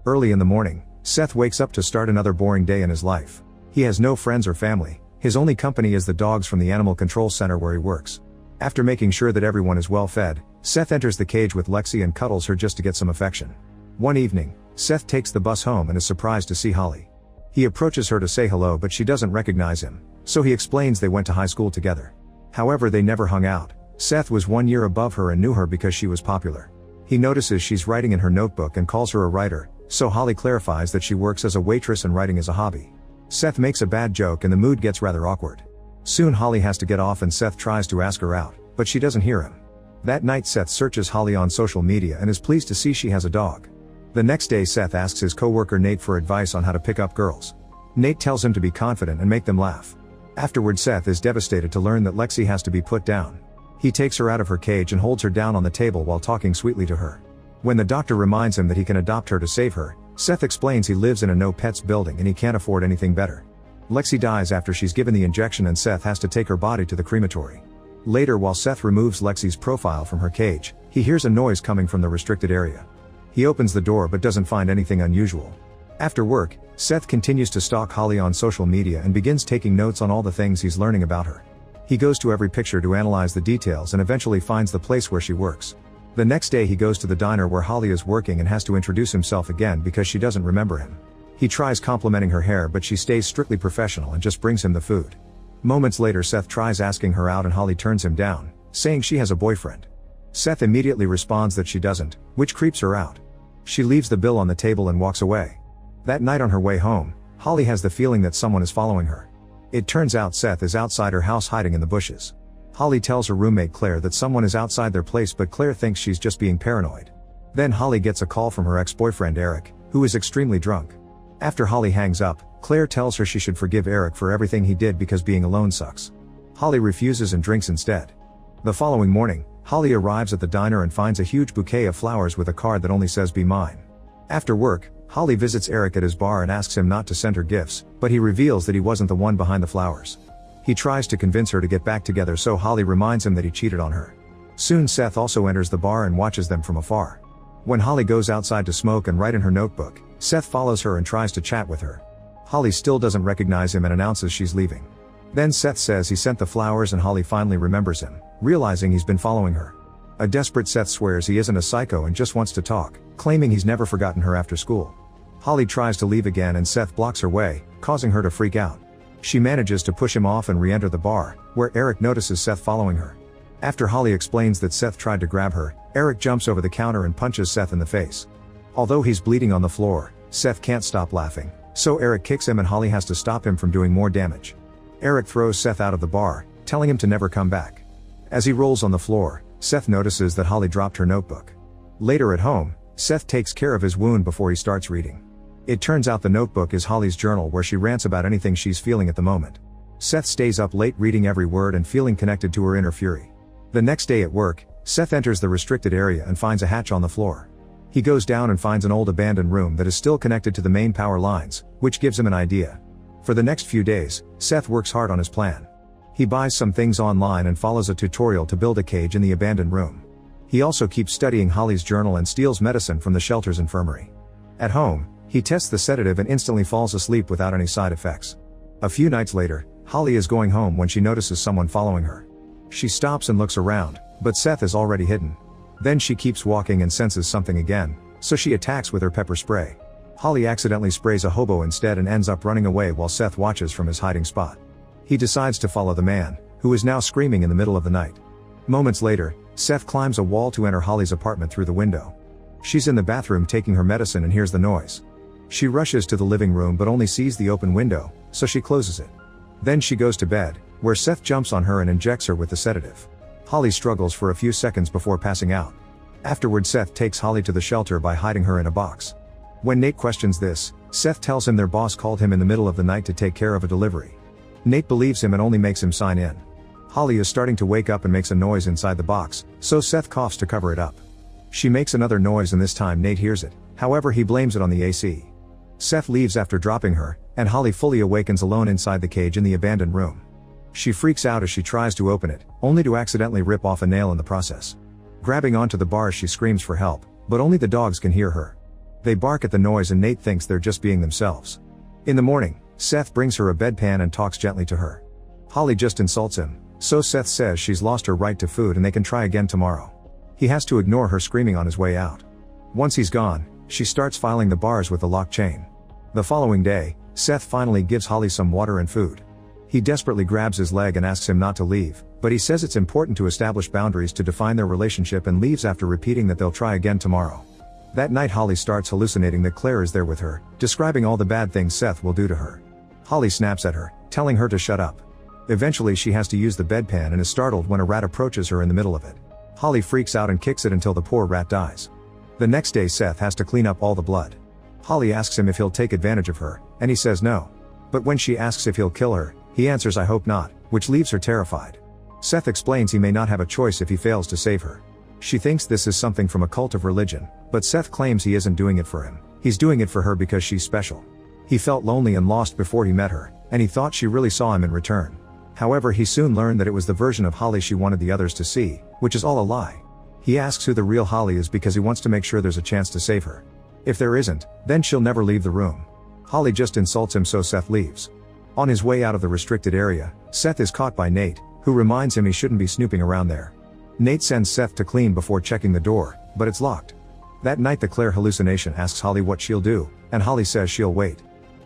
Early in the morning, Seth wakes up to start another boring day in his life. He has no friends or family, his only company is the dogs from the animal control center where he works. After making sure that everyone is well fed, Seth enters the cage with Lexi and cuddles her just to get some affection. One evening, Seth takes the bus home and is surprised to see Holly. He approaches her to say hello but she doesn't recognize him, so he explains they went to high school together. However, they never hung out. Seth was 1 year above her and knew her because she was popular. He notices she's writing in her notebook and calls her a writer, so Holly clarifies that she works as a waitress and writing is a hobby. Seth makes a bad joke and the mood gets rather awkward. Soon Holly has to get off and Seth tries to ask her out, but she doesn't hear him. That night Seth searches Holly on social media and is pleased to see she has a dog. The next day Seth asks his coworker Nate for advice on how to pick up girls. Nate tells him to be confident and make them laugh. Afterward Seth is devastated to learn that Lexi has to be put down. He takes her out of her cage and holds her down on the table while talking sweetly to her. When the doctor reminds him that he can adopt her to save her, Seth explains he lives in a no-pets building and he can't afford anything better. Lexi dies after she's given the injection and Seth has to take her body to the crematory. Later, while Seth removes Lexi's profile from her cage, he hears a noise coming from the restricted area. He opens the door but doesn't find anything unusual. After work, Seth continues to stalk Holly on social media and begins taking notes on all the things he's learning about her. He goes to every picture to analyze the details and eventually finds the place where she works. The next day he goes to the diner where Holly is working and has to introduce himself again because she doesn't remember him. He tries complimenting her hair but she stays strictly professional and just brings him the food. Moments later Seth tries asking her out and Holly turns him down, saying she has a boyfriend. Seth immediately responds that she doesn't, which creeps her out. She leaves the bill on the table and walks away. That night on her way home, Holly has the feeling that someone is following her. It turns out Seth is outside her house hiding in the bushes. Holly tells her roommate Claire that someone is outside their place but Claire thinks she's just being paranoid. Then Holly gets a call from her ex-boyfriend Eric, who is extremely drunk. After Holly hangs up, Claire tells her she should forgive Eric for everything he did because being alone sucks. Holly refuses and drinks instead. The following morning, Holly arrives at the diner and finds a huge bouquet of flowers with a card that only says "Be mine." After work, Holly visits Eric at his bar and asks him not to send her gifts, but he reveals that he wasn't the one behind the flowers. He tries to convince her to get back together so Holly reminds him that he cheated on her. Soon Seth also enters the bar and watches them from afar. When Holly goes outside to smoke and write in her notebook, Seth follows her and tries to chat with her. Holly still doesn't recognize him and announces she's leaving. Then Seth says he sent the flowers and Holly finally remembers him, realizing he's been following her. A desperate Seth swears he isn't a psycho and just wants to talk, claiming he's never forgotten her after school. Holly tries to leave again and Seth blocks her way, causing her to freak out. She manages to push him off and re-enter the bar, where Eric notices Seth following her. After Holly explains that Seth tried to grab her, Eric jumps over the counter and punches Seth in the face. Although he's bleeding on the floor, Seth can't stop laughing, so Eric kicks him and Holly has to stop him from doing more damage. Eric throws Seth out of the bar, telling him to never come back. As he rolls on the floor, Seth notices that Holly dropped her notebook. Later at home, Seth takes care of his wound before he starts reading. It turns out the notebook is Holly's journal where she rants about anything she's feeling at the moment. Seth stays up late reading every word and feeling connected to her inner fury. The next day at work, Seth enters the restricted area and finds a hatch on the floor. He goes down and finds an old abandoned room that is still connected to the main power lines, which gives him an idea. For the next few days, Seth works hard on his plan. He buys some things online and follows a tutorial to build a cage in the abandoned room. He also keeps studying Holly's journal and steals medicine from the shelter's infirmary. At home, he tests the sedative and instantly falls asleep without any side effects. A few nights later, Holly is going home when she notices someone following her. She stops and looks around, but Seth is already hidden. Then she keeps walking and senses something again, so she attacks with her pepper spray. Holly accidentally sprays a hobo instead and ends up running away while Seth watches from his hiding spot. He decides to follow the man, who is now screaming in the middle of the night. Moments later, Seth climbs a wall to enter Holly's apartment through the window. She's in the bathroom taking her medicine and hears the noise. She rushes to the living room but only sees the open window, so she closes it. Then she goes to bed, where Seth jumps on her and injects her with the sedative. Holly struggles for a few seconds before passing out. Afterward, Seth takes Holly to the shelter by hiding her in a box. When Nate questions this, Seth tells him their boss called him in the middle of the night to take care of a delivery. Nate believes him and only makes him sign in. Holly is starting to wake up and makes a noise inside the box, so Seth coughs to cover it up. She makes another noise and this time Nate hears it, however he blames it on the AC. Seth leaves after dropping her, and Holly fully awakens alone inside the cage in the abandoned room. She freaks out as she tries to open it, only to accidentally rip off a nail in the process. Grabbing onto the bars she screams for help, but only the dogs can hear her. They bark at the noise and Nate thinks they're just being themselves. In the morning, Seth brings her a bedpan and talks gently to her. Holly just insults him, so Seth says she's lost her right to food and they can try again tomorrow. He has to ignore her screaming on his way out. Once he's gone, she starts filing the bars with the lock chain. The following day, Seth finally gives Holly some water and food. He desperately grabs his leg and asks him not to leave, but he says it's important to establish boundaries to define their relationship and leaves after repeating that they'll try again tomorrow. That night Holly starts hallucinating that Claire is there with her, describing all the bad things Seth will do to her. Holly snaps at her, telling her to shut up. Eventually she has to use the bedpan and is startled when a rat approaches her in the middle of it. Holly freaks out and kicks it until the poor rat dies. The next day Seth has to clean up all the blood. Holly asks him if he'll take advantage of her, and he says no. But when she asks if he'll kill her, he answers I hope not, which leaves her terrified. Seth explains he may not have a choice if he fails to save her. She thinks this is something from a cult of religion, but Seth claims he isn't doing it for him, he's doing it for her because she's special. He felt lonely and lost before he met her, and he thought she really saw him in return. However, he soon learned that it was the version of Holly she wanted the others to see, which is all a lie. He asks who the real Holly is because he wants to make sure there's a chance to save her. If there isn't, then she'll never leave the room. Holly just insults him so Seth leaves. On his way out of the restricted area, Seth is caught by Nate, who reminds him he shouldn't be snooping around there. Nate sends Seth to clean before checking the door, but it's locked. That night the Claire hallucination asks Holly what she'll do, and Holly says she'll wait.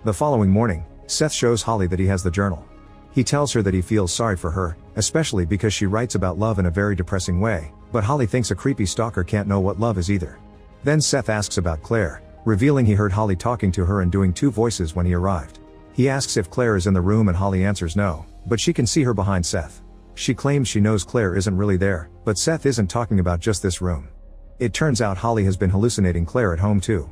The following morning, Seth shows Holly that he has the journal. He tells her that he feels sorry for her, especially because she writes about love in a very depressing way, but Holly thinks a creepy stalker can't know what love is either. Then Seth asks about Claire, revealing he heard Holly talking to her and doing two voices when he arrived. He asks if Claire is in the room and Holly answers no, but she can see her behind Seth. She claims she knows Claire isn't really there, but Seth isn't talking about just this room. It turns out Holly has been hallucinating Claire at home too.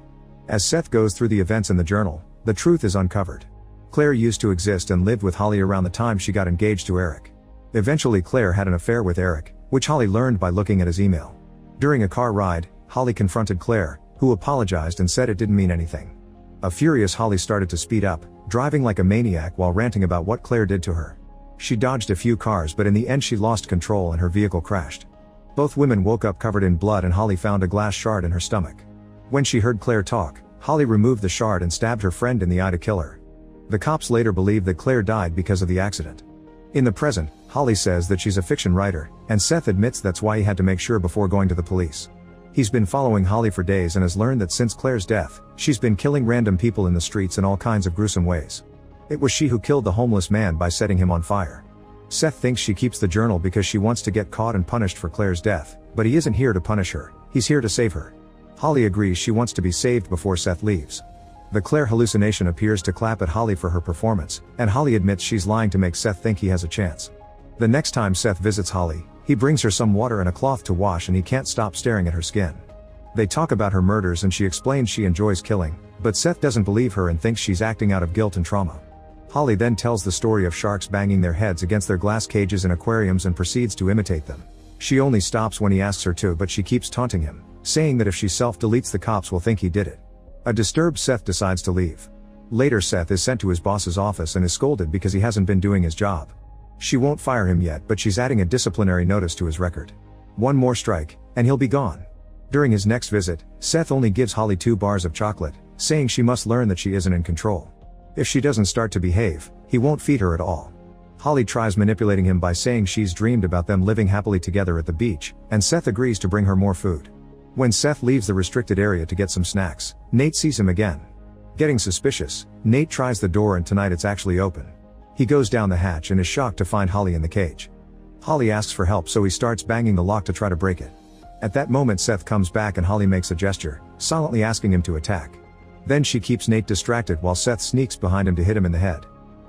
As Seth goes through the events in the journal, the truth is uncovered. Claire used to exist and lived with Holly around the time she got engaged to Eric. Eventually Claire had an affair with Eric, which Holly learned by looking at his email. During a car ride, Holly confronted Claire, who apologized and said it didn't mean anything. A furious Holly started to speed up, driving like a maniac while ranting about what Claire did to her. She dodged a few cars but in the end she lost control and her vehicle crashed. Both women woke up covered in blood and Holly found a glass shard in her stomach. When she heard Claire talk, Holly removed the shard and stabbed her friend in the eye to kill her. The cops later believed that Claire died because of the accident. In the present, Holly says that she's a fiction writer, and Seth admits that's why he had to make sure before going to the police. He's been following Holly for days and has learned that since Claire's death, she's been killing random people in the streets in all kinds of gruesome ways. It was she who killed the homeless man by setting him on fire. Seth thinks she keeps the journal because she wants to get caught and punished for Claire's death, but he isn't here to punish her, he's here to save her. Holly agrees she wants to be saved before Seth leaves. The Claire hallucination appears to clap at Holly for her performance, and Holly admits she's lying to make Seth think he has a chance. The next time Seth visits Holly, he brings her some water and a cloth to wash and he can't stop staring at her skin. They talk about her murders and she explains she enjoys killing, but Seth doesn't believe her and thinks she's acting out of guilt and trauma. Holly then tells the story of sharks banging their heads against their glass cages in aquariums and proceeds to imitate them. She only stops when he asks her to, but she keeps taunting him, saying that if she self-deletes the cops will think he did it. A disturbed Seth decides to leave. Later Seth is sent to his boss's office and is scolded because he hasn't been doing his job. She won't fire him yet, but she's adding a disciplinary notice to his record. One more strike, and he'll be gone. During his next visit, Seth only gives Holly 2 bars of chocolate, saying she must learn that she isn't in control. If she doesn't start to behave, he won't feed her at all. Holly tries manipulating him by saying she's dreamed about them living happily together at the beach, and Seth agrees to bring her more food. When Seth leaves the restricted area to get some snacks, Nate sees him again. Getting suspicious, Nate tries the door and tonight it's actually open. He goes down the hatch and is shocked to find Holly in the cage. Holly asks for help so he starts banging the lock to try to break it. At that moment Seth comes back and Holly makes a gesture, silently asking him to attack. Then she keeps Nate distracted while Seth sneaks behind him to hit him in the head.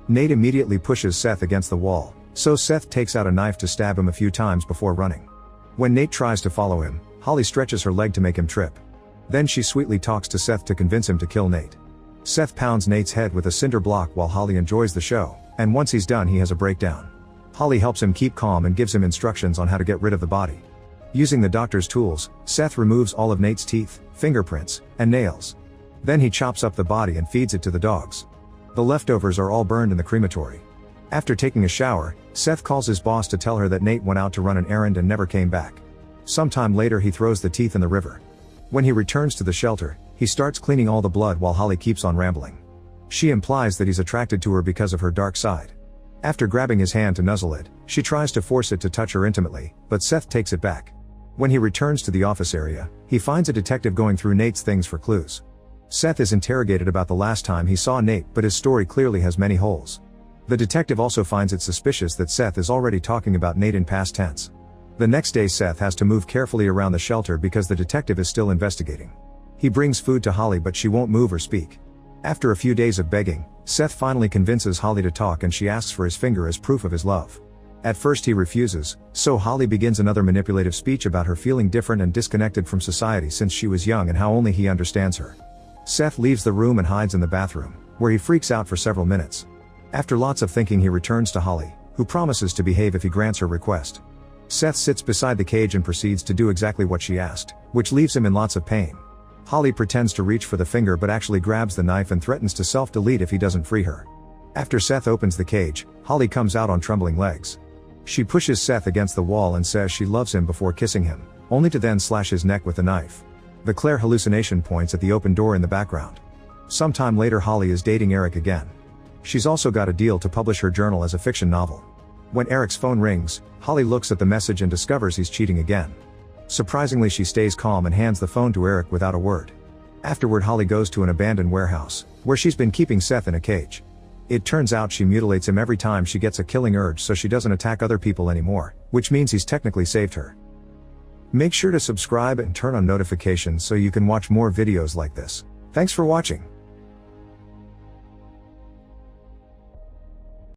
Nate immediately pushes Seth against the wall, so Seth takes out a knife to stab him a few times before running. When Nate tries to follow him, Holly stretches her leg to make him trip. Then she sweetly talks to Seth to convince him to kill Nate. Seth pounds Nate's head with a cinder block while Holly enjoys the show, and once he's done he has a breakdown. Holly helps him keep calm and gives him instructions on how to get rid of the body. Using the doctor's tools, Seth removes all of Nate's teeth, fingerprints, and nails. Then he chops up the body and feeds it to the dogs. The leftovers are all burned in the crematory. After taking a shower, Seth calls his boss to tell her that Nate went out to run an errand and never came back. Sometime later he throws the teeth in the river. When he returns to the shelter, He starts cleaning all the blood while Holly keeps on rambling. She implies that he's attracted to her because of her dark side. After grabbing his hand to nuzzle it, she tries to force it to touch her intimately, but Seth takes it back. When he returns to the office area, he finds a detective going through Nate's things for clues. Seth is interrogated about the last time he saw Nate, but his story clearly has many holes. The detective also finds it suspicious that Seth is already talking about Nate in past tense. The next day Seth has to move carefully around the shelter because the detective is still investigating. He brings food to Holly but she won't move or speak. After a few days of begging, Seth finally convinces Holly to talk and she asks for his finger as proof of his love. At first he refuses, so Holly begins another manipulative speech about her feeling different and disconnected from society since she was young and how only he understands her. Seth leaves the room and hides in the bathroom, where he freaks out for several minutes. After lots of thinking he returns to Holly, who promises to behave if he grants her request. Seth sits beside the cage and proceeds to do exactly what she asked, which leaves him in lots of pain. Holly pretends to reach for the finger but actually grabs the knife and threatens to self-delete if he doesn't free her. After Seth opens the cage, Holly comes out on trembling legs. She pushes Seth against the wall and says she loves him before kissing him, only to then slash his neck with the knife. The Claire hallucination points at the open door in the background. Sometime later Holly is dating Eric again. She's also got a deal to publish her journal as a fiction novel. When Eric's phone rings, Holly looks at the message and discovers he's cheating again. Surprisingly she stays calm and hands the phone to Eric without a word. Afterward Holly goes to an abandoned warehouse, where she's been keeping Seth in a cage. It turns out she mutilates him every time she gets a killing urge so she doesn't attack other people anymore, which means he's technically saved her. Make sure to subscribe and turn on notifications so you can watch more videos like this. Thanks for watching.